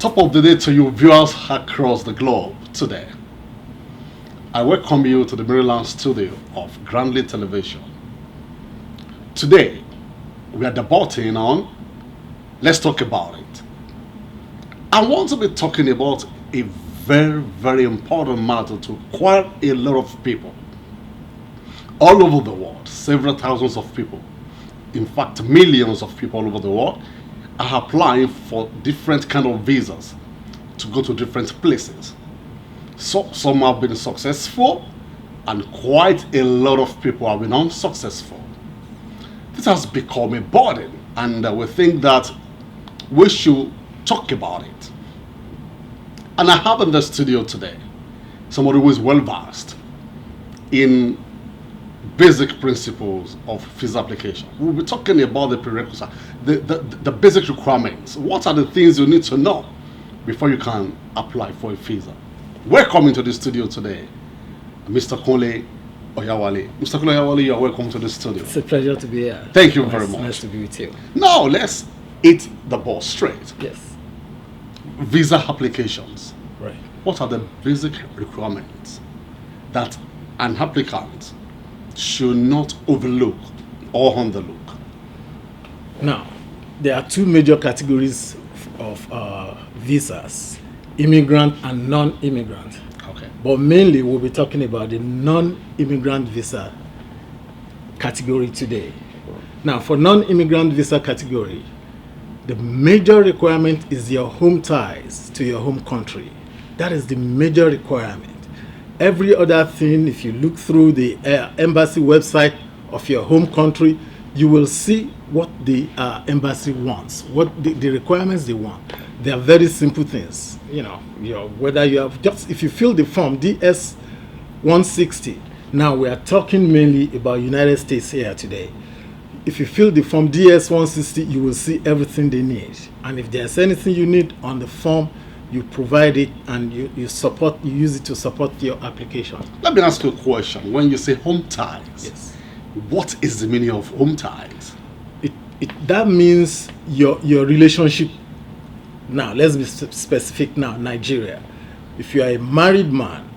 Top of the day to you viewers across the globe today. I welcome you to the Maryland studio of Grandly Television. Today, we are debating on Let's Talk About It. I want to be talking about a very, very important matter to quite a lot of people all over the world, several thousands of people, in fact millions of people all over the world are applying for different kind of visas to go to different places. So some have been successful and quite a lot of people have been unsuccessful. This has become a burden, and we think that we should talk about it. And I have in the studio today somebody who is well versed in basic principles of visa application. We'll be talking about the prerequisites, the basic requirements. What are the things you need to know before you can apply for a visa? Welcome into the studio today, Mr. Kunle Oyawale. Mr. Kunle Oyawale, you are welcome to the studio. It's a pleasure to be here. Thank you very much. Nice to be with you. Now let's hit the ball straight. Yes. Visa applications. Right. What are the basic requirements that an applicant should not overlook or underlook? Now, there are two major categories of visas: immigrant and non-immigrant. Okay. But mainly, we'll be talking about the non-immigrant visa category today. Now, for non-immigrant visa category, the major requirement is your home ties to your home country. That is the major requirement. Every other thing, if you look through the embassy website of your home country, you will see what the embassy wants, what the requirements they want. They are very simple things. Whether you have if you fill the form DS 160. Now we are talking mainly about United States here today. If you fill the form DS 160, you will see everything they need. And if there's anything you need on the form, you provide it and you use it to support your application. Let me ask you a question. When you say home ties, Yes. what is the meaning of home ties? That means your relationship. Now, let's be specific now, Nigeria. If you are a married man,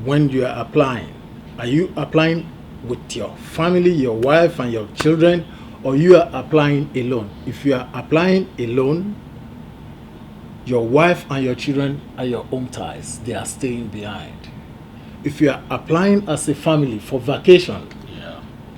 when you are applying, are you applying with your family, your wife and your children, or you are applying alone? If you are applying alone, your wife and your children are your home ties. They are staying behind. If you are applying as a family for vacation, Yeah.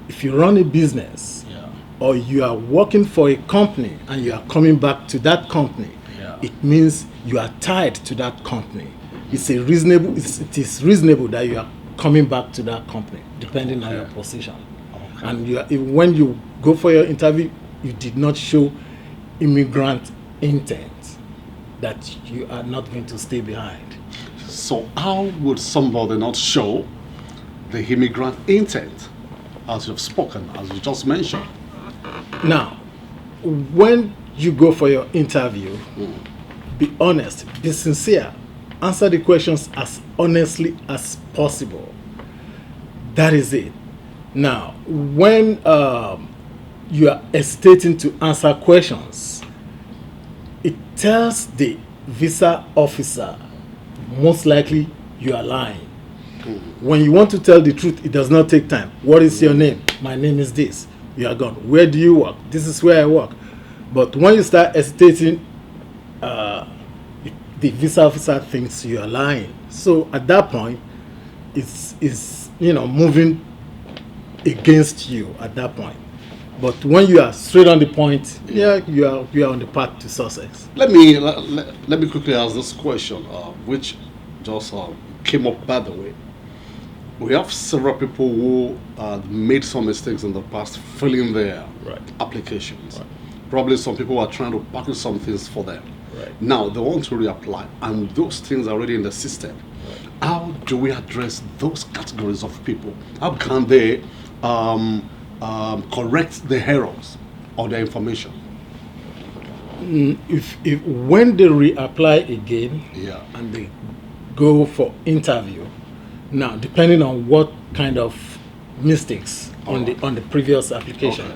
if you run a business, Yeah. or you are working for a company and you are coming back to that company, Yeah. it means you are tied to that company. It is reasonable that you are coming back to that company, depending on your position. Okay. And when you go for your interview, you did not show immigrant intent, that you are not going to stay behind. So how would somebody not show the immigrant intent, as you've spoken, as you just mentioned? Now, when you go for your interview, be honest, be sincere, answer the questions as honestly as possible. That is it. Now, when you are hesitating to answer questions, it tells the visa officer most likely you are lying. When you want to tell the truth, it does not take time. What is your name? My name is this. You are gone. Where do you work? This is where I work. But when you start hesitating, the visa officer thinks you are lying. So at that point, it's moving against you at that point. But when you are straight on the point, you are on the path to success. Let me quickly ask this question, which just came up by the way. We have several people who made some mistakes in the past filling their applications. Right. Probably some people are trying to package some things for them. Right. Now they want to reapply, and those things are already in the system. Right. How do we address those categories of people? How can they correct the errors or the information? If when they reapply again, Yeah. and they go for interview, now depending on what kind of mistakes on the previous application,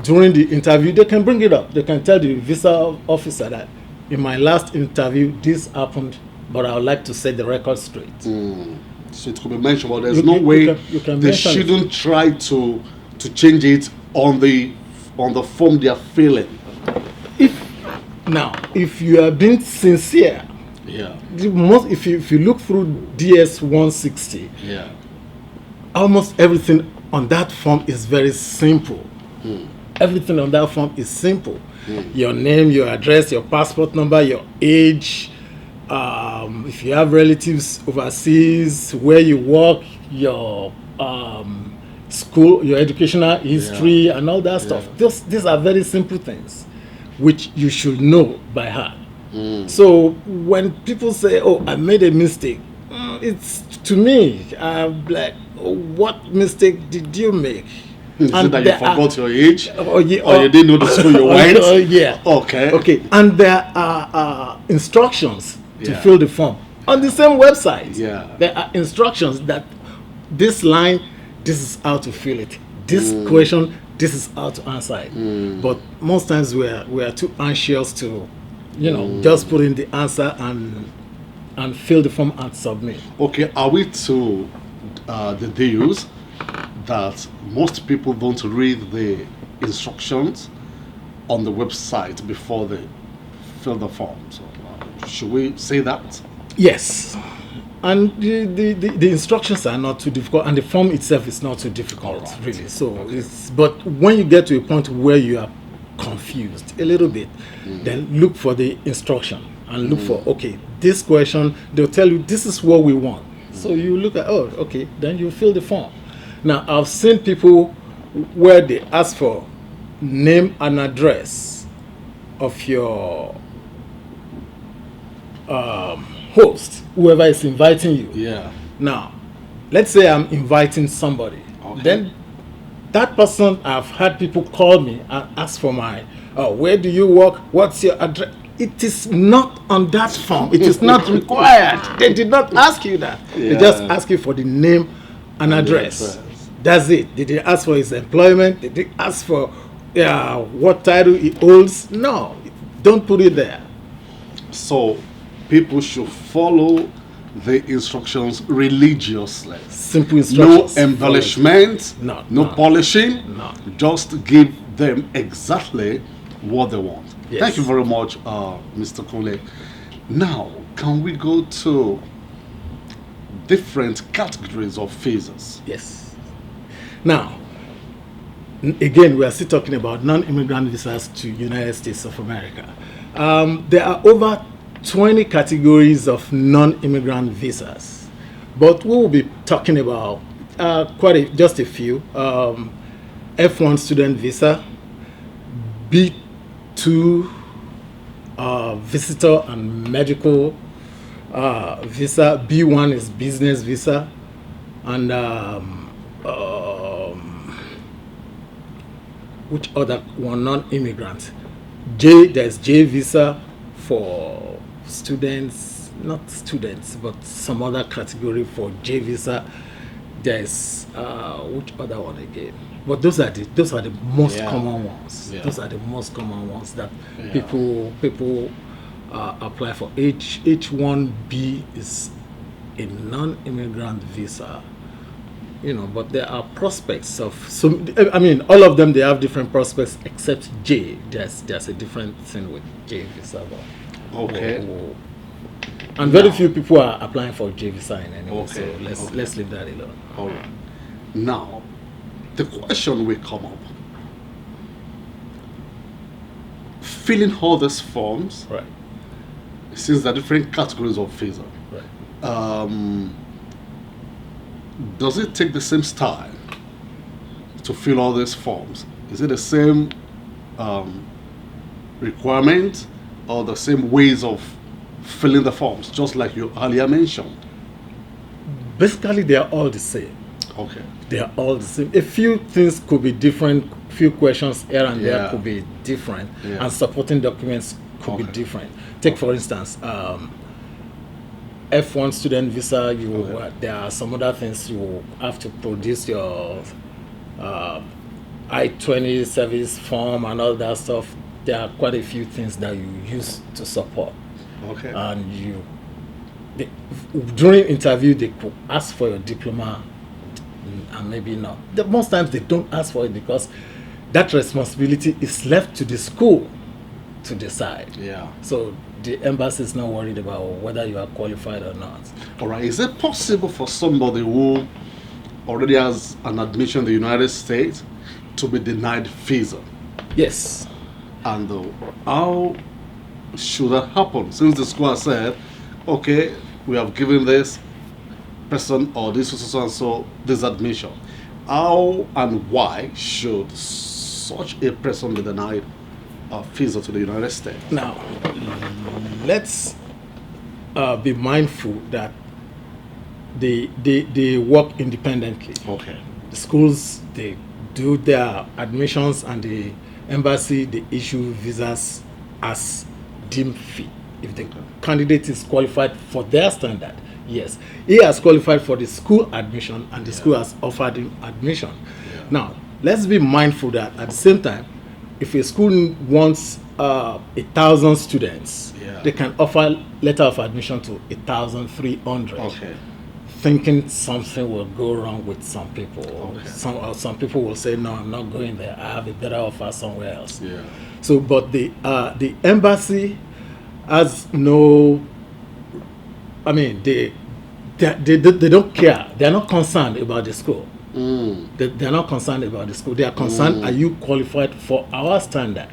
during the interview, they can bring it up. They can tell the visa officer that in my last interview, this happened, but I would like to set the record straight. So it could be mentioned, but there's no way you can they mention shouldn't try to change it on the form they are filling. If you are being sincere, Yeah. if you look through DS 160, Yeah. almost everything on that form is very simple. Everything on that form is simple. Your name, your address, your passport number, your age, if you have relatives overseas, where you work, your school, your educational history, and all that stuff. These are very simple things which you should know by heart. So when people say, "Oh, I made a mistake," it's, to me, I'm like, oh, what mistake did you make? Is it that you forgot your age? Or you didn't know the school you went? Yeah. Okay. And there are instructions to Yeah. fill the form on the same website. Yeah. There are instructions that this line, this is how to fill it. This question, this is how to answer it. But most times we are too anxious to, just put in the answer and fill the form and submit. Okay, are we to the deals that most people don't read the instructions on the website before they fill the form? So, should we say that? Yes. And the instructions are not too difficult, and the form itself is not too difficult, really. So but when you get to a point where you are confused a little bit, then look for the instruction and look for, okay, this question, they'll tell you this is what we want. So you look at, oh, okay, then you fill the form. Now, I've seen people where they ask for name and address of your host, whoever is inviting you. Yeah. Now, let's say I'm inviting somebody. Okay. Then that person, I've had people call me and ask for my, where do you work? What's your address? It is not on that form. It is not required. They did not ask you that. They just ask you for the name and address. That's it. Did they ask for his employment? Did they ask for what title he holds? No, don't put it there. So people should follow the instructions religiously. Simple instructions. No embellishment, no polishing. No. Just give them exactly what they want. Yes. Thank you very much, Mr. Kule. Now, can we go to different categories of visas? Yes. Now, again, we are still talking about non-immigrant visas to United States of America. There are over 20 categories of non-immigrant visas, but we will be talking about just a few. F1 student visa, B2 visitor and medical visa, B1 is business visa, and which other one? Non-immigrant. There's J visa for students, not students, but some other category for J visa. There's which other one again? But those are the most common ones. Those are the most common ones that people apply for. H1B is a non-immigrant visa. But there are prospects of all of them. They have different prospects except J. There's a different thing with J visa. Okay. And very few people are applying for J visa in any way. Okay. So let's leave that alone. All right. Now, the question will come up. Filling all these forms, Right. since there are different categories of visa, Right. Does it take the same style to fill all these forms? Is it the same requirement or the same ways of filling the forms, just like you earlier mentioned? Basically, they are all the same. Okay. They are all the same. A few things could be different. Few questions here and there could be different, and supporting documents could be different. Take for instance, F1 student visa. There are some other things you have to produce your I-20 service form and all that stuff, there are quite a few things that you use to support. Okay. And during interview, they could ask for your diploma, and maybe not. Most times they don't ask for it because that responsibility is left to the school to decide. Yeah. So the embassy is not worried about whether you are qualified or not. All right. Is it possible for somebody who already has an admission in the United States to be denied visa? Yes. And how should that happen? Since the school has said, okay, we have given this person or this so and so this admission. How and why should such a person be denied a visa to the United States? Now, let's be mindful that they work independently. Okay. The schools, they do their admissions, and the embassy, they issue visas as deemed fit. If the candidate is qualified for their standard, yes, he has qualified for the school admission, and the school has offered him admission. Yeah. Now, let's be mindful that at the same time, if a school wants 1,000 students, they can offer letter of admission to 1,300. Okay. Thinking something will go wrong with some people. Okay. Some people will say, no, I'm not going there. I have a better offer somewhere else. Yeah. So, but the embassy has no. I mean, they don't care. They are not concerned about the school. They are not concerned about the school. They are concerned, are you qualified for our standard?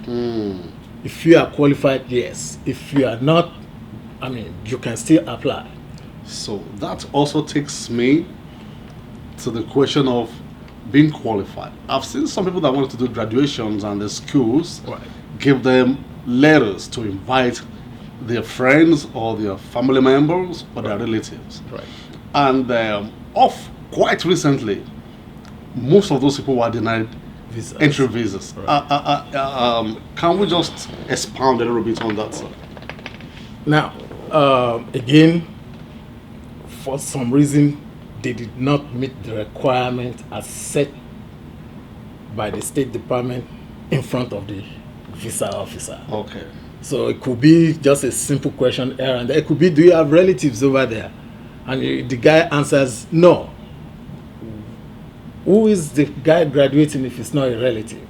If you are qualified, yes. If you are not, I mean, you can still apply. So that also takes me to the question of being qualified. I've seen some people that wanted to do graduations, and the schools give them letters to invite their friends or their family members or their relatives. Right. And quite recently, most of those people were denied Visas. entry visas. Right. Can we just expound a little bit on that, sir? Now, again, for some reason, they did not meet the requirement as set by the State Department in front of the visa officer. Okay. So it could be just a simple question here and there. It could be, do you have relatives over there? And the guy answers, no. Who is the guy graduating if it's not a relative?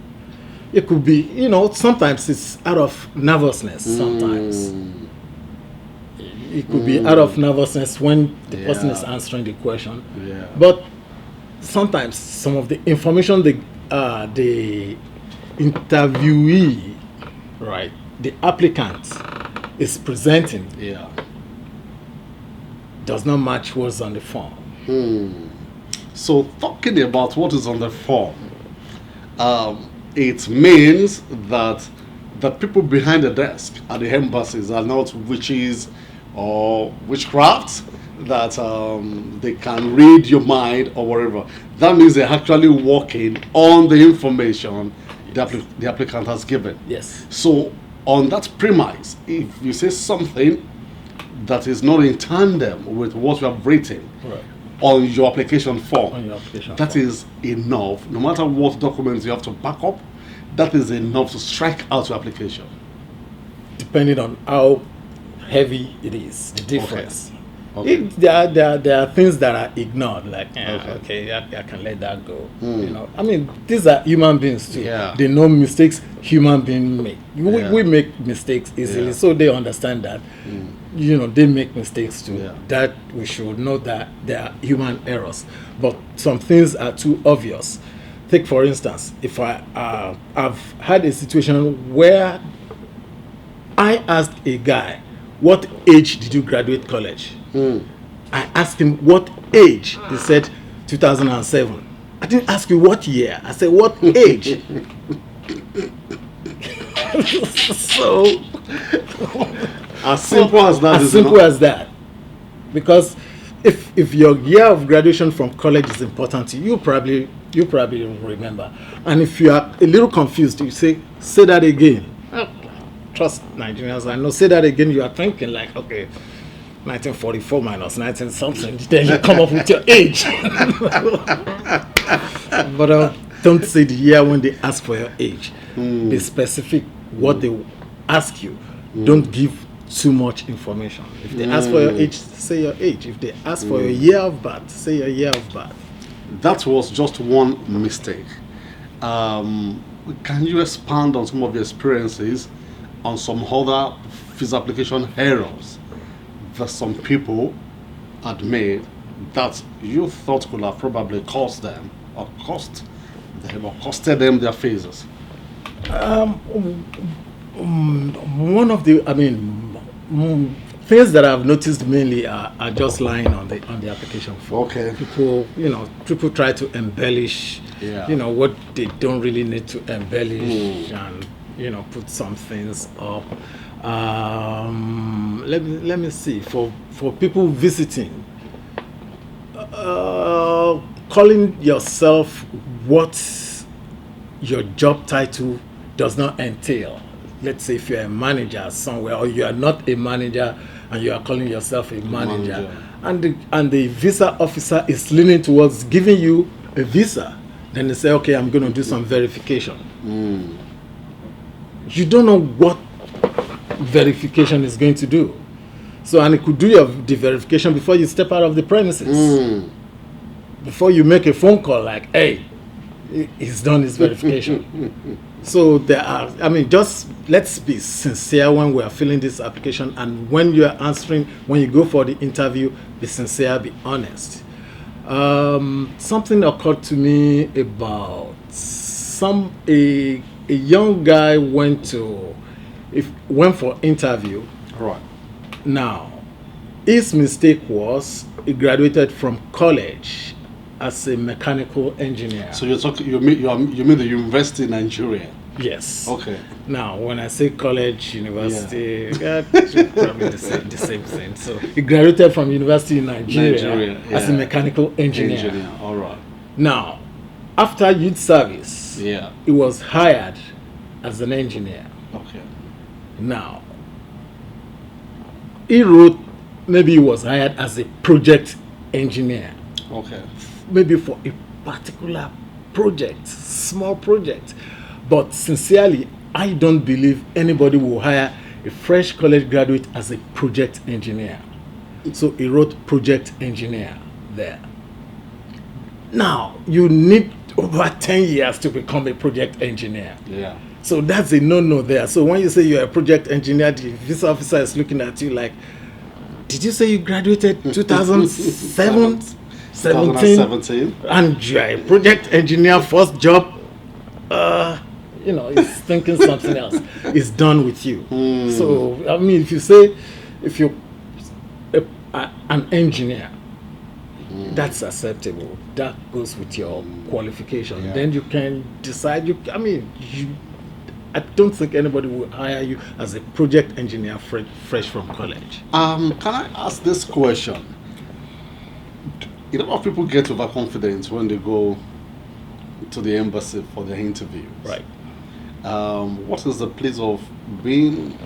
It could be, sometimes it's out of nervousness, sometimes. It could be out of nervousness when the person is answering the question. Yeah. But sometimes some of the information the interviewee, right, the applicant is presenting does not match what's on the form. So talking about what is on the form, it means that the people behind the desk at the embassies are not witches or witchcraft that they can read your mind or whatever. That means they're actually working on the information the applicant has given. Yes. So on that premise, if you say something that is not in tandem with what you have written on your application form, that is enough. No matter what documents you have to back up, that is enough to strike out your application. Depending on how heavy it is, the difference. Okay. There are things that are ignored, like I can let that go. I mean, these are human beings too. Yeah. They know mistakes human beings make. We make mistakes easily, so they understand that. They make mistakes too. Yeah. That we should know that there are human errors, but some things are too obvious. Take for instance, if I've had a situation where I asked a guy, what age did you graduate college? I asked him what age. He said 2007. I didn't ask you what year. I said what age. So as simple as that. As simple as that. Because if your year of graduation from college is important to you, you probably remember. And if you are a little confused, you say that again. Trust Nigerians, I know. Say that again. You are thinking like, okay, 1944 minus 19 something. Then you come up with your age. But don't say the year when they ask for your age. Be specific what they ask you. Don't give too much information. If they ask for your age, say your age. If they ask for your year of birth, say your year of birth. That was just one mistake. Can you expand on some of your experiences on some other visa application errors that some people had made that you thought could have probably cost them or costed them their visas? One of the, things that I've noticed mainly are just lying on the application form. Okay. People try to embellish, Yeah. what they don't really need to embellish, and put some things up. Let me see. For people visiting, calling yourself what your job title does not entail. Let's say if you're a manager somewhere, or you are not a manager and you are calling yourself a manager. And the visa officer is leaning towards giving you a visa, then they say, okay, I'm going to do some verification. You don't know what verification is going to do. So, and it could do the verification before you step out of the premises. Before you make a phone call like, hey, he's done his verification. So there are, just let's be sincere when we are filling this application, and when you are answering, when you go for the interview, be sincere, be honest. Something occurred to me about a young guy went for interview. Right. Now, his mistake was he graduated from college as a mechanical engineer. So you mean the university in Nigeria? Yes. Okay. Now, when I say college, university, it's probably the same thing. So he graduated from university in Nigeria as a mechanical engineer. All right. Now, after youth service, he was hired as an engineer. Okay. Now, he wrote, maybe he was hired as a project engineer. Okay. Maybe for a particular project, small project. But sincerely, I don't believe anybody will hire a fresh college graduate as a project engineer. So he wrote project engineer there. Now, you need over 10 years to become a project engineer. Yeah. So that's a no-no there. So when you say you're a project engineer, the visa officer is looking at you like, did you say you graduated 2007? 17, and you're a project engineer, first job, he's thinking something else. It's done with you. So, if you say, if you're an engineer, that's acceptable. That goes with your qualification. Yeah. Then you can decide, I don't think anybody will hire you as a project engineer fresh from college. Can I ask this question? A lot of people get overconfident when they go to the embassy for their interviews. Right. What is the place of being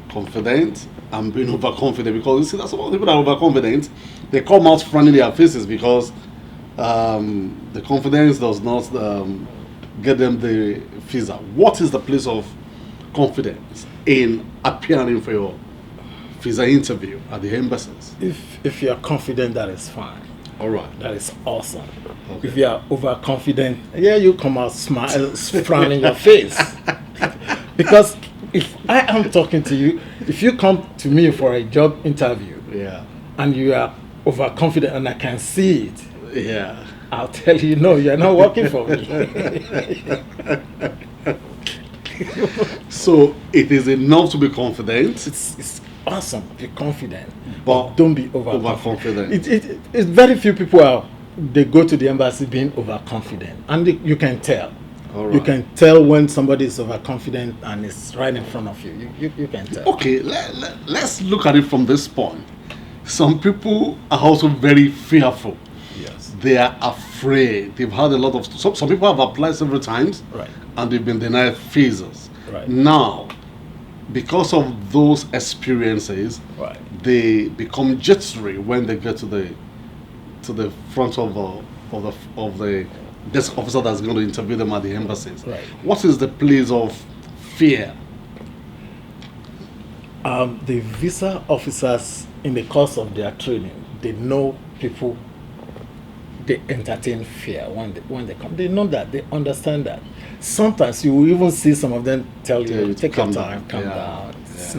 confident and being overconfident? Because you see that some of the people that are overconfident, they come out frowning their faces because the confidence does not get them the visa. What is the place of confidence in appearing for your visa interview at the embassies? If you are confident, that is fine. All right. That is awesome. Okay. If you are overconfident, you come out frowning your face. Because if I am talking to you, if you come to me for a job interview, and you are overconfident and I can see it, I'll tell you, no, you're not working for me. So it is enough to be confident. It's awesome. Be confident, but don't be overconfident. It's very few people they go to the embassy being overconfident, and you can tell. Right. You can tell when somebody is overconfident and it's right in front of you. You can tell. Okay, let's look at it from this point. Some people are also very fearful. Yes. They are afraid. They've had a lot of... Some people have applied several times. Right. And they've been denied visas. Right. Now, because of those experiences, right, they become jittery when they get to the front of the desk officer that's going to interview them at the embassies. Right. What is the place of fear? The visa officers, in the course of their training, they know people. They entertain fear when they come. They know that. They understand that. Sometimes you will even see some of them tell you, "Take your time, calm down. It's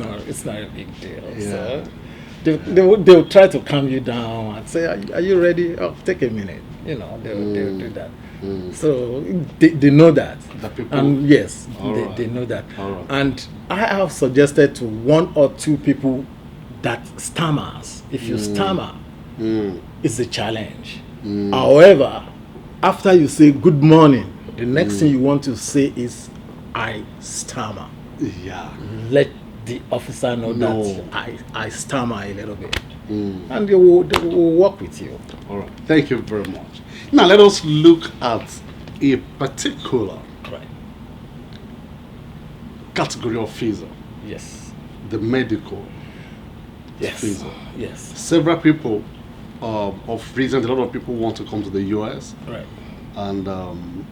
not a big deal." Yeah. So they'll try to calm you down and say, "Are you ready? Oh, take a minute." They'll do that. So they know that. The people. And yes, Right. they know that. Right. And I have suggested to 1 or 2 people that stammers. If you stammer, it's a challenge. However, after you say good morning, the next thing you want to say is, "I stammer." Yeah. Let the officer know No. that I stammer a little bit. And they will work with you. All right. Thank you very much. Now let us look at a particular Right. category of visa, Yes. the medical Yes. visa. Yes. Several people, of reasons, a lot of people want to come to the US Right. and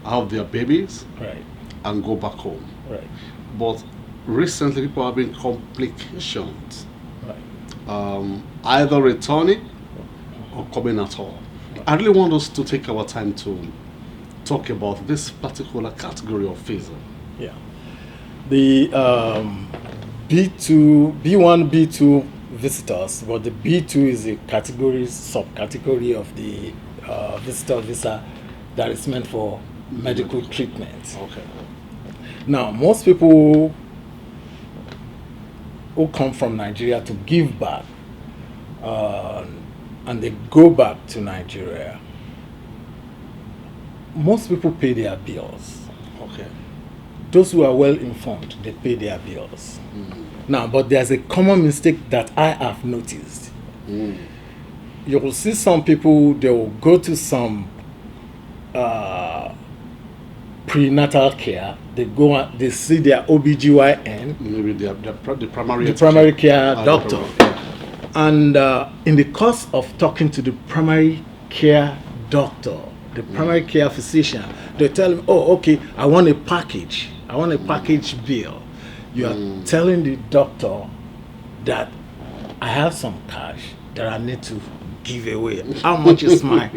have their babies Right. and go back home. Right. But recently, people are having complications, Right. either returning or coming at all. I really want us to take our time to talk about this particular category of visa. Yeah. The B2, B1, B2 visitors, but the B2 is a subcategory of the visitor visa that is meant for medical treatment. Okay. Now, most people who come from Nigeria to give back, and they go back to Nigeria, most people pay their bills. Okay. Those who are well informed, they pay their bills. Now, but there's a common mistake that I have noticed. You will see some people, they will go to some prenatal care, they see their OBGYN, Maybe the primary the primary care the doctor. And in the course of talking to the primary care doctor, the primary care physician, they tell him, "Oh, okay, I want a package. I want a package bill." You are telling the doctor that I have some cash that I need to give away. How much is my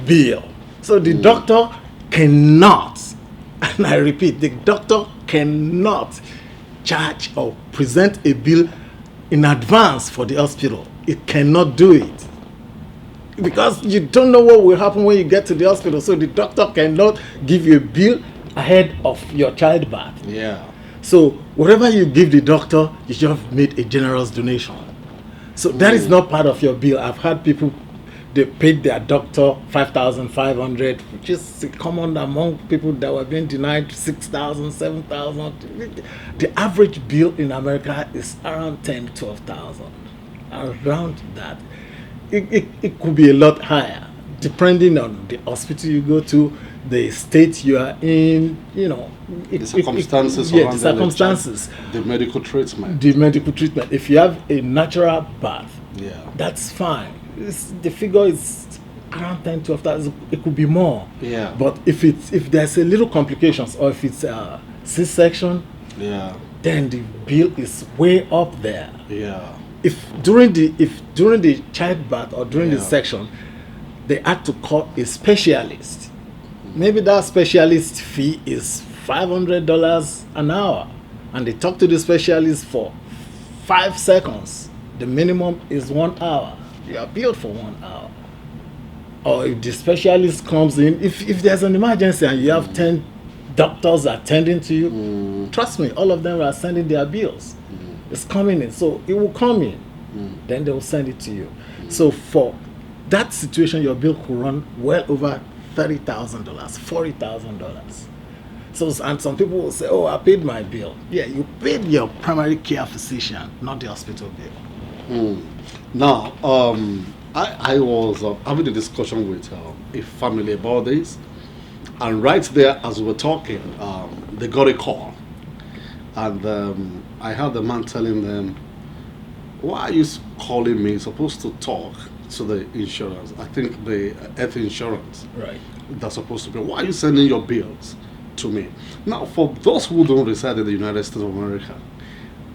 bill? So the doctor cannot, and I repeat, the doctor cannot charge or present a bill in advance for the hospital. It cannot do it because you don't know what will happen when you get to the hospital. So the doctor cannot give you a bill ahead of your childbirth. Yeah. So whatever you give the doctor, you should have made a generous donation. So that is not part of your bill. I've had people, they paid their doctor 5,500, which is common among people that were being denied 6,000, 7,000. The average bill in America is around 10, 12,000. Around that. It could be a lot higher, depending on the hospital you go to, the state you are in, The circumstances yeah, around the circumstances. The medical treatment. The medical treatment. If you have a natural birth, Yeah. that's fine. The figure is around 10, 12,000. It could be more. Yeah. But if there's a little complications, or if it's a C-section, Yeah. then the bill is way up there. Yeah. If during the childbirth or during the Yeah. section, they had to call a specialist, maybe that specialist fee is $500 an hour, and they talk to the specialist for 5 seconds. The minimum is 1 hour. You are billed for 1 hour. Or if the specialist comes in, if there's an emergency and you have 10 doctors attending to you, trust me, all of them are sending their bills. It's coming in, so it will come in. Then they will send it to you. So for that situation, your bill could run well over $30,000, $40,000. So, and some people will say, "Oh, I paid my bill." Yeah, you paid your primary care physician, not the hospital bill. Now, I was having a discussion with a family about this, and right there as we were talking, they got a call, and I heard the man telling them, "Why are you calling me? You're supposed to talk to the insurance. I think the health insurance." Right. they're supposed to pay. Why are you sending your bills to me? Now, for those who don't reside in the United States of America,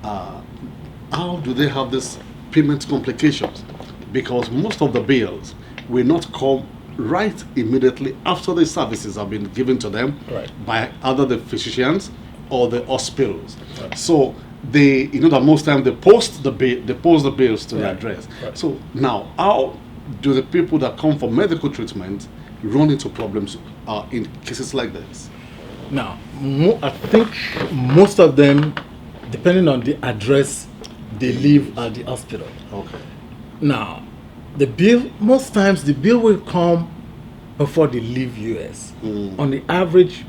how do they have this payment complications? Because most of the bills will not come right immediately after the services have been given to them by either the physicians or the hospitals. So they, that most times they post the bills to the address. So now, how do the people that come for medical treatment run into problems in cases like this? Now, I think most of them, depending on the address, they live at the hospital. Okay. Now, the bill, most times the bill will come before they leave US. On the average,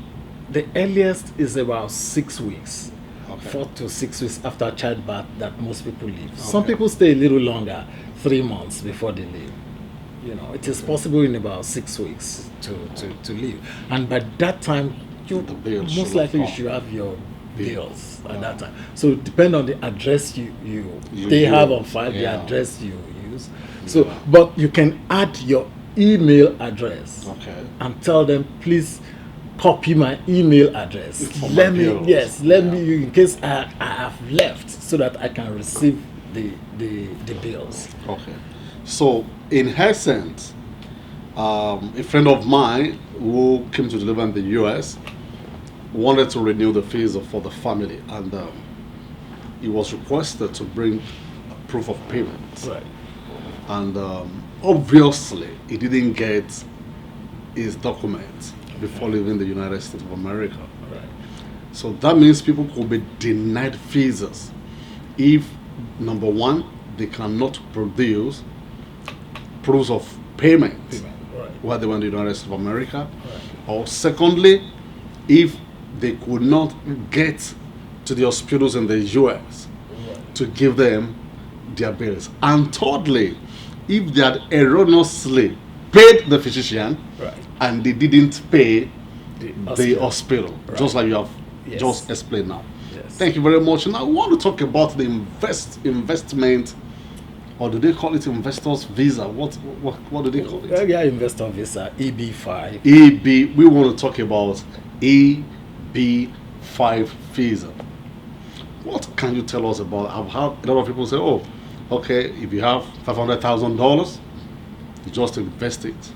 the earliest is about 6 weeks. 4 to 6 weeks after childbirth that most people leave. Some people stay a little longer, 3 months before they leave. It is possible in about 6 weeks to leave. And by that time, most likely you should have your bills at that time. So depend on the address they have on file, the address you use. So, but you can add your email address and tell them, please copy my email address. Let me in case I have left, so that I can receive the bills. Okay. So in essence, a friend of mine who came to deliver in the US wanted to renew the fees for the family, and he was requested to bring proof of payment. Right. And obviously he didn't get his documents before leaving the United States of America. Right. So that means people could be denied visas if, number one, they cannot produce proofs of payment while they were in the United States of America, or secondly, if they could not get to the hospitals in the US to give them their bills, and thirdly, if they had erroneously paid the physician and they didn't pay the hospital, just like you have just explained now. Yes. Thank you very much. Now I want to talk about the investment, or do they call it investors visa? What do they call it? Yeah, investor visa, EB5. We want to talk about EB5 visa. What can you tell us about? I've had a lot of people say, oh, okay, if you have $500,000, you just invest it.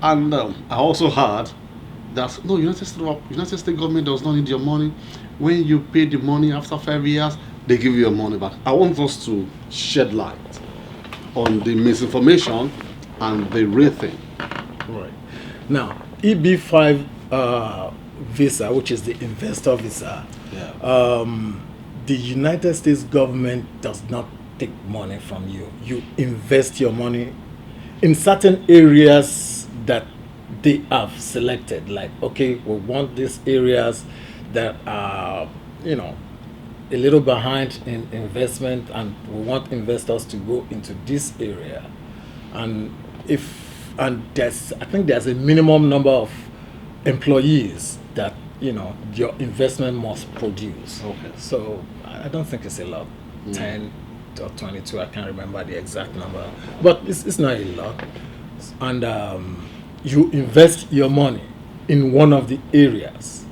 And I also heard that no, United States government does not need your money. When you pay the money after 5 years, they give you your money back. I want us to shed light on the misinformation and the real thing. Right. Now, EB5 visa, which is the investor visa, the United States government does not take money from you. You invest your money in certain areas that they have selected. Like, okay, we want these areas that are, a little behind in investment, and we want investors to go into this area. And I think there's a minimum number of employees that your investment must produce. Okay. So I don't think it's a lot. 10 or 22, I can't remember the exact number, but it's not a lot. And you invest your money in one of the areas.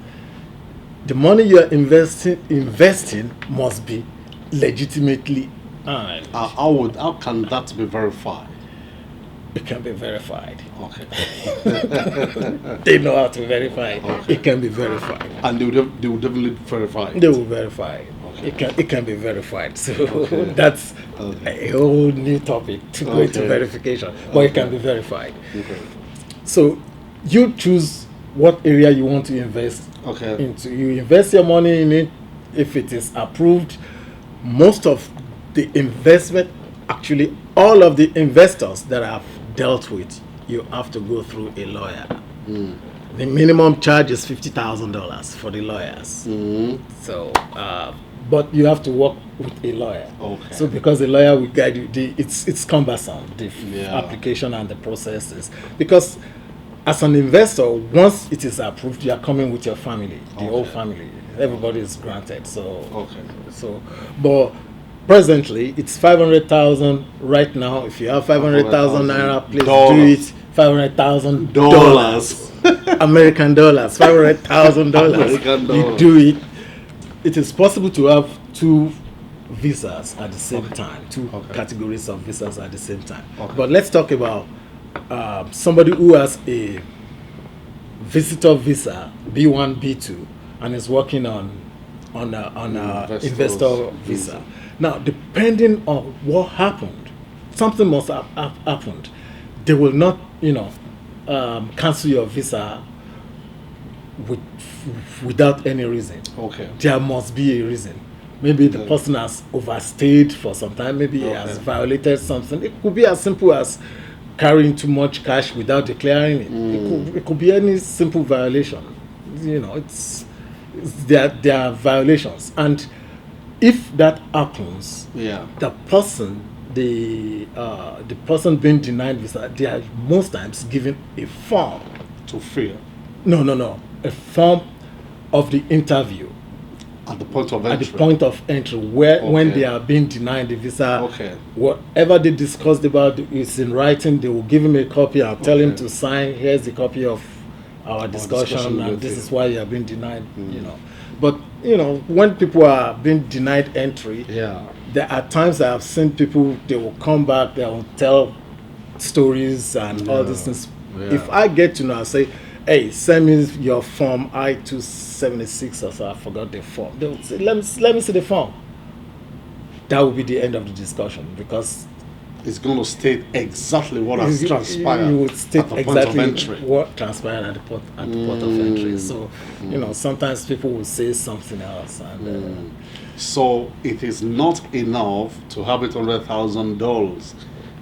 The money you are investing must be legitimately earned. How can that be verified? It can be verified. Okay. They know how to verify it. Okay. It can be verified. And they will definitely verify it. They will verify it. Okay. It can be verified. So that's a whole new topic to go into verification. But it can be verified. Okay. So you choose what area you want to invest into. You invest your money in it. If it is approved, most of the investment, actually all of the investors that I've dealt with, you have to go through a lawyer. The minimum charge is $50,000 for the lawyers. So, but you have to work with a lawyer. Okay. So because the lawyer will guide you, it's cumbersome, the application and the processes. Because as an investor, once it is approved, you are coming with your family, the whole family. Everybody is granted. So, but presently it's 500,000 right now. If you have 500,000 naira, please do it $500,000 American dollars, $500,000. American You dollars. do it. It is possible to have two visas at the same time, two categories of visas at the same time. But let's talk about somebody who has a visitor visa B1, B2, and is working on a investor visa. Now, depending on what happened, something must have happened. They will not, cancel your visa without any reason. Okay. There must be a reason. Maybe the person has overstayed for some time. Maybe he has violated something. It could be as simple as carrying too much cash without declaring it. It could be any simple violation. There are violations, and if that happens, the person being denied visa, they are most times given a form To fill. No, a form of the interview. At the point of At entry. the point of entry, when they are being denied the visa, whatever they discussed about is in writing. They will give him a copy and tell him to sign. Here's the copy of our discussion, and this is why you have been denied. But when people are being denied entry, there are times I have seen people. They will come back. They will tell stories and all these things. If I get to know, I say, hey, send me your form I-276 or so. I forgot the form. They will say, let me see the form. That will be the end of the discussion, because it's going to state exactly what has transpired. You would state at the exactly point of entry. what transpired at the port of entry. So, sometimes people will say something else. And, So it is not enough to have $800,000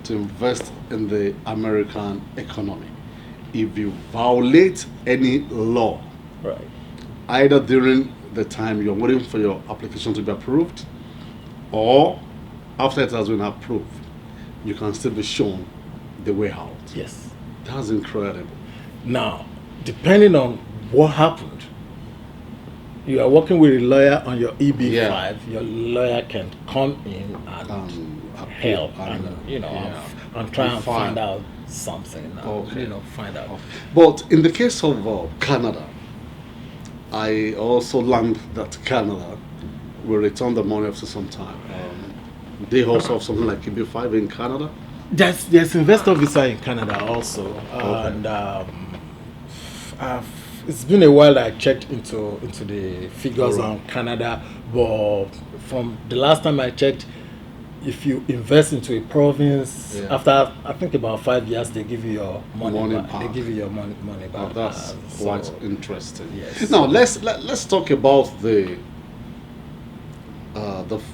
to invest in the American economy. If you violate any law, right, either during the time you're waiting for your application to be approved, or after it has been approved, you can still be shown the way out. Yes. That's incredible. Now, depending on what happened, you are working with a lawyer on your EB5. Your lawyer can come in and help and try and find out something. Find out. But in the case of Canada, I also learned that Canada will return the money after some time. They also have something like EB5 in Canada. There's investor visa in Canada also, and it's been a while that I checked into the figures on Canada, but from the last time I checked, if you invest into a province, after I think about 5 years, they give you your money back. They give you your money back. Oh, that's quite interesting. Yes. Now let's talk about the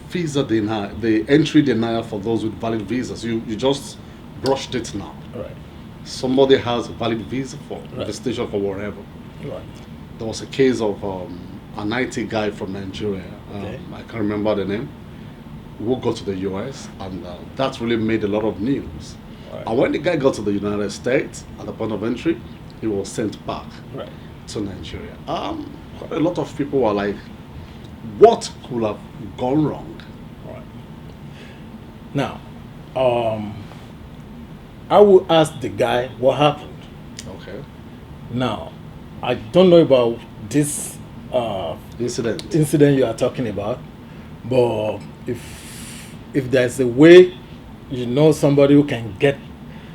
visa denial, the entry denial for those with valid visas. You just brushed it now. Right. Somebody has a valid visa for visitation for whatever. Right. There was a case of an IT guy from Nigeria. I can't remember the name. Who got to the US, and that really made a lot of news. Right. And when the guy got to the United States at the point of entry, he was sent back to Nigeria. Quite a lot of people were like, what could have gone wrong? Right. Now, I will ask the guy what happened. Okay. Now, I don't know about this incident you are talking about, but if there's a way, somebody who can get,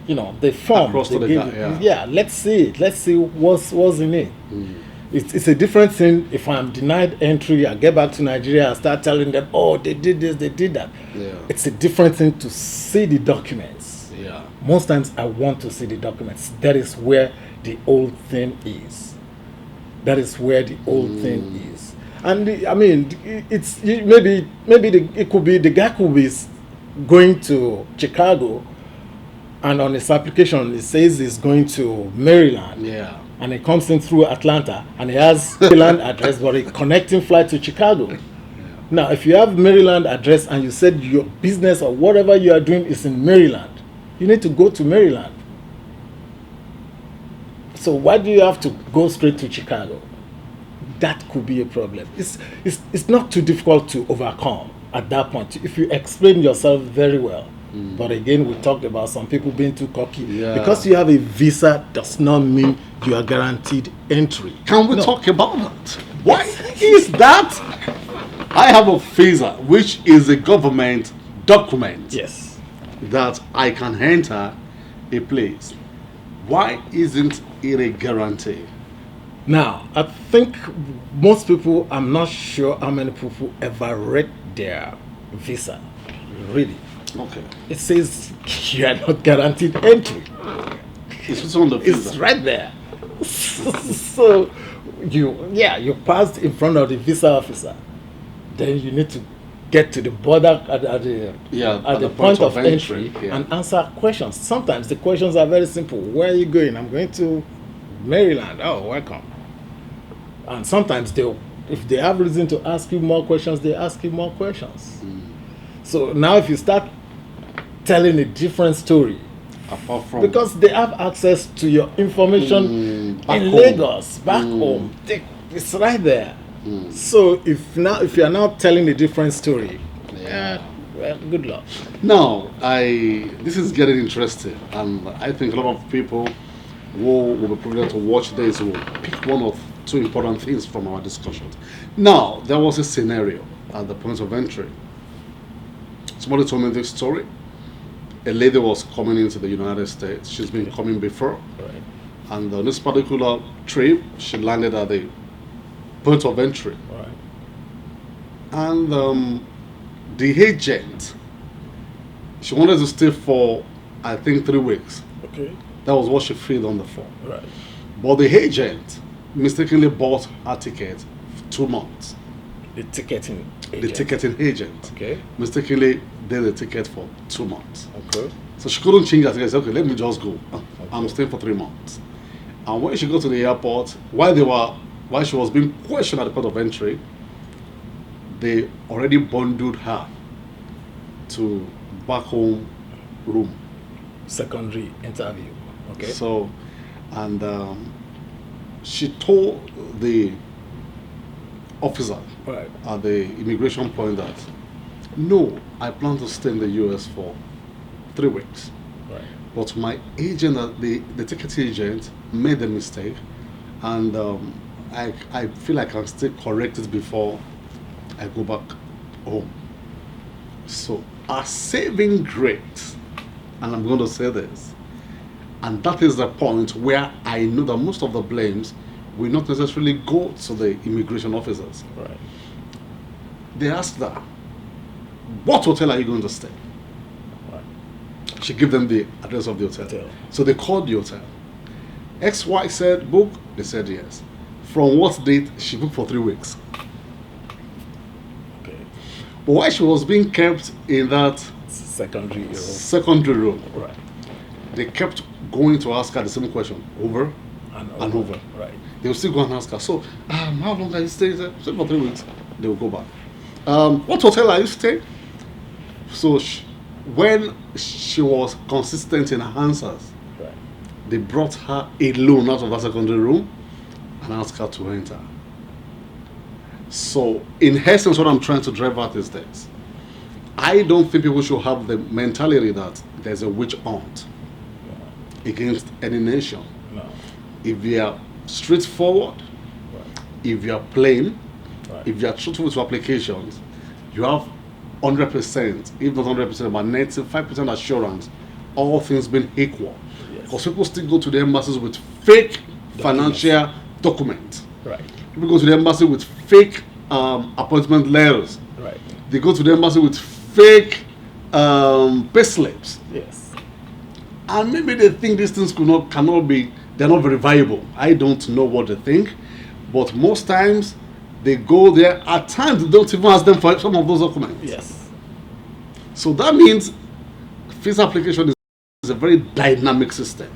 the form across to the guy, let's see it. Let's see what's in it. It's a different thing if I'm denied entry. I get back to Nigeria and start telling them, oh, they did this, they did that. It's a different thing to see the documents. Most times I want to see the documents. That is where the old thing is. That is where the old thing is. And it's maybe it could be the guy could be going to Chicago, and on his application it says he's going to Maryland. And he comes in through Atlanta, and he has Maryland address, but a connecting flight to Chicago. Now, if you have Maryland address and you said your business or whatever you are doing is in Maryland, you need to go to Maryland. So why do you have to go straight to Chicago? That could be a problem. It's not too difficult to overcome at that point if you explain yourself very well. But again, we talked about some people being too cocky. Yeah. Because you have a visa does not mean you are guaranteed entry. Can we talk about that? Why is that? I have a visa, which is a government document. Yes. That I can enter a place. Why isn't it a guarantee? Now, I think most people, I'm not sure how many people ever read their visa. Really. Okay. It says you are not guaranteed entry. It's on the visa. It's right there. So you passed in front of the visa officer. Then you need to get to the border at the point of entry and answer questions. Sometimes the questions are very simple. Where are you going? I'm going to Maryland. Oh, welcome. And sometimes if they have reason to ask you more questions, they ask you more questions. So now if you start telling a different story, apart from because they have access to your information in Lagos, back home, it's right there. So if you are now telling a different story, well, good luck. Now, this is getting interesting, and I think a lot of people who will be privileged to watch this will pick one or two important things from our discussions. Now, there was a scenario at the point of entry. Somebody told me this story. A lady was coming into the United States. She's been coming before. Right. And on this particular trip, she landed at the point of entry. Right. And the agent, she wanted to stay for, I think, 3 weeks. Okay. That was what she filled on the form. Right. But the agent mistakenly bought her ticket for 2 months. The ticketing agent. The ticketing agent Okay. mistakenly did the ticket for 2 months. Okay. So she couldn't change her ticket. She said, okay, let me just go. I'm staying for 3 months. And when she got to the airport, while she was being questioned at the port of entry, they already bundled her to back home room. Secondary interview. Okay. So, and she told the officer Right. at the immigration point that, no, I plan to stay in the US for 3 weeks. Right. But my agent, the ticket agent, made a mistake, and I feel like I can still correct it before I go back home. So, a saving grace, and I'm going to say this, and that is the point where I know that most of the blames will not necessarily go to the immigration officers. Right. They asked her, what hotel are you going to stay? Right. She gave them the address of the hotel. Hotel. So they called the hotel. XY said, book. They said yes. From what date? She booked for 3 weeks. Okay. But while she was being kept in that Secondary room. right, they kept going to ask her the same question over and over. Right. They will still go and ask her, so how long are you staying there? Stay for 3 weeks. They will go back. What hotel are you staying? So when she was consistent in her answers, Right. they brought her alone out of that secondary room and asked her to enter. So, in essence, what I'm trying to drive at is this. I don't think people should have the mentality that there's a witch hunt against any nation. No. If you are straightforward, Right. if you are plain, Right. if you are truthful to applications, you have 100%, if not 100%, but 95% assurance, all things being equal. Yes. Because people still go to the embassies with fake financial documents. Right. People go to the embassy with fake appointment letters. Right. They go to the embassy with fake payslips. Yes. And maybe they think these things cannot be, they're not very viable. I don't know what they think. But most times, they go there. At times, they don't even ask them for some of those documents. Yes. So that means visa application is a very dynamic system.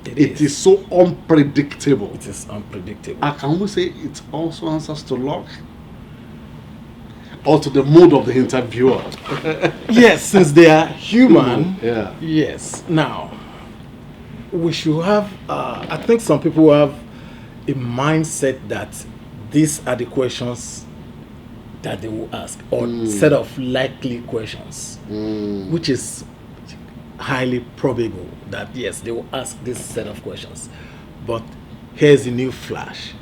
It is so unpredictable. It is unpredictable. And can we say it also answers to luck? Or to the mood of the interviewer? Yes, since they are human. Yeah. Yes. Now, we should have, I think some people have a mindset that these are the questions that they will ask, or set of likely questions, which is highly probable that yes, they will ask this set of questions. But here's a new flash.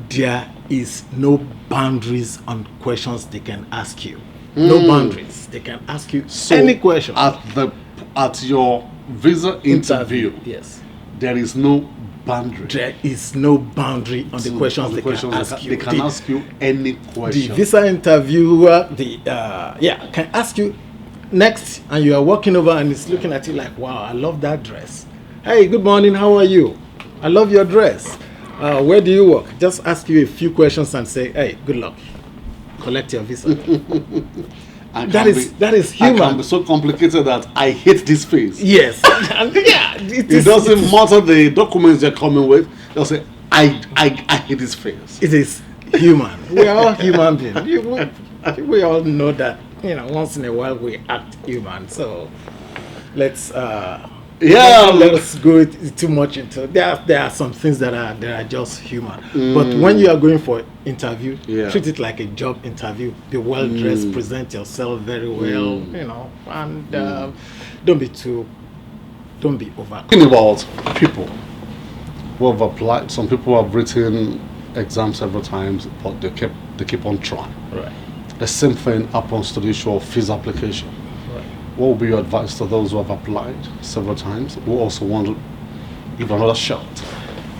There is no boundaries on questions they can ask you. No boundaries. They can ask you any question. At your visa interview, yes, there is no boundary. there is no boundary on the questions they can ask you. They can ask you any question. The visa interviewer, can ask you next, and you are walking over and it's looking at you like, wow, I love that dress. Hey, good morning, how are you? I love your dress. Where do you work? Just ask you a few questions and say, hey, good luck. Collect your visa. that is human. It can be so complicated that I hate this face. Yes. It doesn't matter the documents they're coming with. They'll say, I hate this face. It is human. We are all human beings. We all know that, once in a while we act human. So let's let us go too much into there are some things that are just human. But when you are going for interview, treat it like a job interview. Be well dressed, present yourself very well, and don't be over. Talking about people who have applied, some people have written exams several times, but they keep on trying. Right. The same thing happens to the issue of visa application. What would be your advice to those who have applied several times, who also want to give another shot?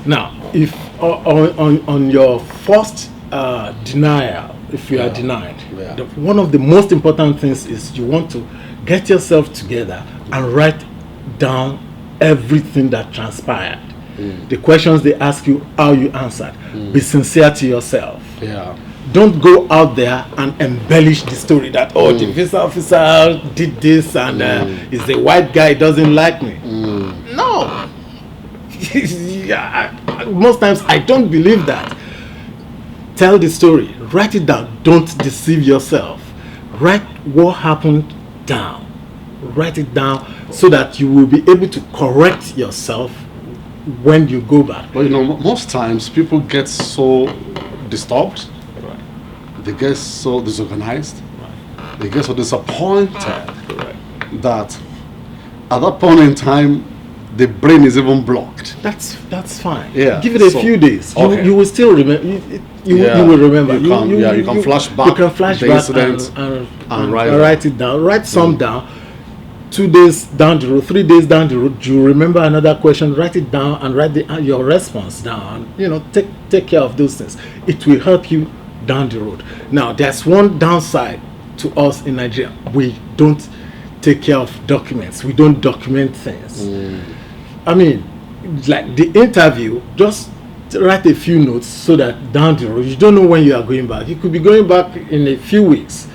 Now, if on your first denial, if you are denied, one of the most important things is you want to get yourself together and write down everything that transpired. The questions they ask you, how you answered. Be sincere to yourself. Don't go out there and embellish the story that the visa officer did this and is a white guy, doesn't like me. No. Most times I don't believe that. Tell the story. Write it down. Don't deceive yourself. Write what happened down. Write it down so that you will be able to correct yourself when you go back. But most times people get so disturbed. They get so disorganized, they get so disappointed that at that point in time, the brain is even blocked. That's fine. Give it a few days. You will still remember. You will remember. You can flash back. You can flash the back incident and write it down. Write some down. 2 days down the road, 3 days down the road, you remember another question. Write it down and write your response down. Take care of those things. It will help you down the road. Now, there's one downside to us in Nigeria. We don't take care of documents. We don't document things. I mean, like the interview, just write a few notes so that down the road, you don't know when you are going back. You could be going back in a few weeks.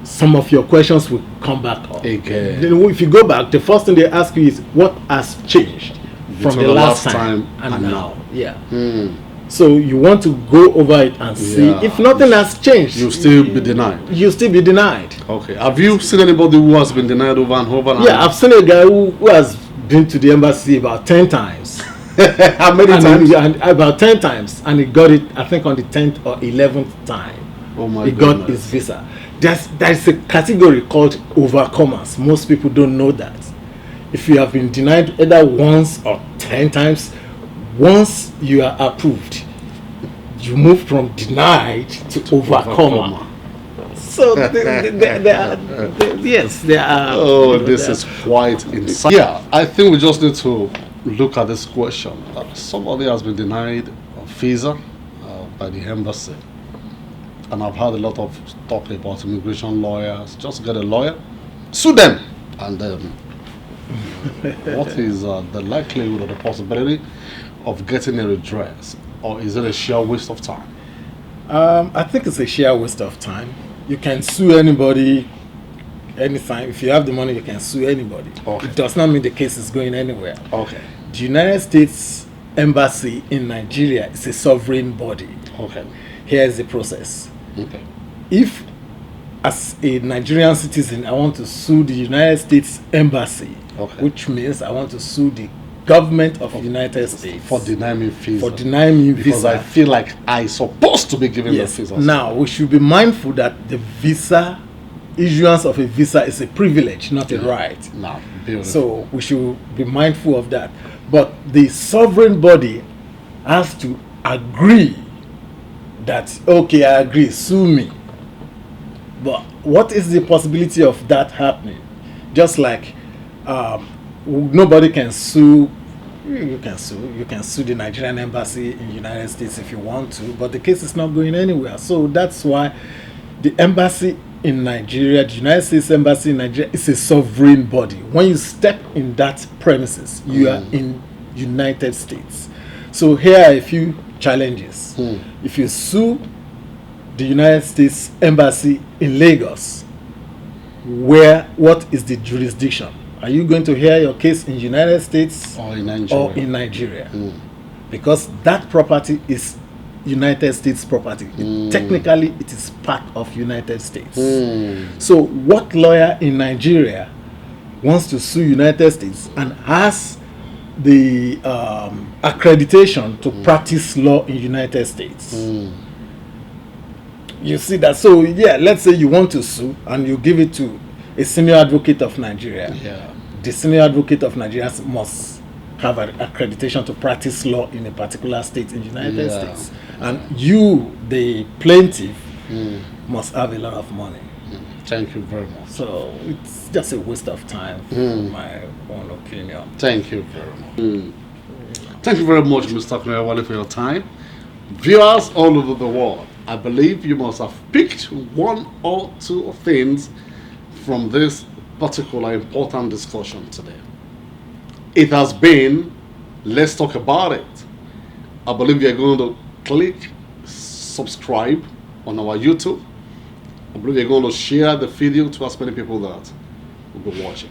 Some of your questions will come back up. Again. If you go back, the first thing they ask you is what has changed from the last time and now. So you want to go over it and see if nothing has changed. You'll still be denied. You'll still be denied. Okay. Have you seen anybody who has been denied over and over? I've seen a guy who has been to the embassy about 10 times. How many times? About 10 times, and he got it, I think, on the 10th or 11th time. Oh my He got his visa. There's a category called overcomers. Most people don't know that. If you have been denied either once or 10 times, once you are approved, you move from denied to overcomer. So they are. Oh, this is quite insane. I think we just need to look at this question. Somebody has been denied a visa by the embassy, and I've heard a lot of talk about immigration lawyers. Just get a lawyer, sue them, and what is the likelihood or the possibility of getting a redress, or is it a sheer waste of time? I think it's a sheer waste of time. You can sue anybody anytime. If you have the money, you can sue anybody. It does not mean the case is going anywhere. The United States Embassy in Nigeria is a sovereign body. Here's the process. If, as a Nigerian citizen, I want to sue the United States Embassy, which means I want to sue the government of the United States for denying me visa. Because I feel like I'm supposed to be given the visa. Now, we should be mindful that the visa issuance of a visa is a privilege, not a right. No, beautiful. So we should be mindful of that. But the sovereign body has to agree that, okay, I agree, sue me. But what is the possibility of that happening? Just like nobody can sue. You can sue the Nigerian embassy in the United States if you want to, but the case is not going anywhere. So that's why the embassy in Nigeria, the United States embassy in Nigeria, is a sovereign body. When you step in that premises, you are in United States. So here are a few challenges. If you sue the United States embassy in Lagos, what is the jurisdiction? Are you going to hear your case in the United States or in Nigeria? Because that property is United States property. Technically, it is part of United States. So what lawyer in Nigeria wants to sue United States and has the accreditation to practice law in United States? You see that? So yeah, let's say you want to sue and you give it to a senior advocate of Nigeria. The senior advocate of Nigeria must have an accreditation to practice law in a particular state in the United States. And you, the plaintiff, must have a lot of money. Thank you very much. So it's just a waste of time, in my own opinion. Thank you very much. Thank you very much, Mr. Kunewale, for your time. Viewers all over the world, I believe you must have picked one or two things from this particular important discussion today. It has been, let's talk about it. I believe you're going to click subscribe on our YouTube. I believe you're going to share the video to as many people that will be watching.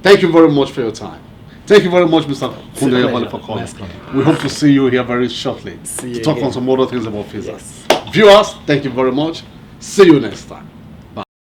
Thank you very much for your time. Thank you very much, Mr. Kunewale, for calling. We hope to see you here very shortly to talk on some other things about visa. Viewers, thank you very much. See you next time.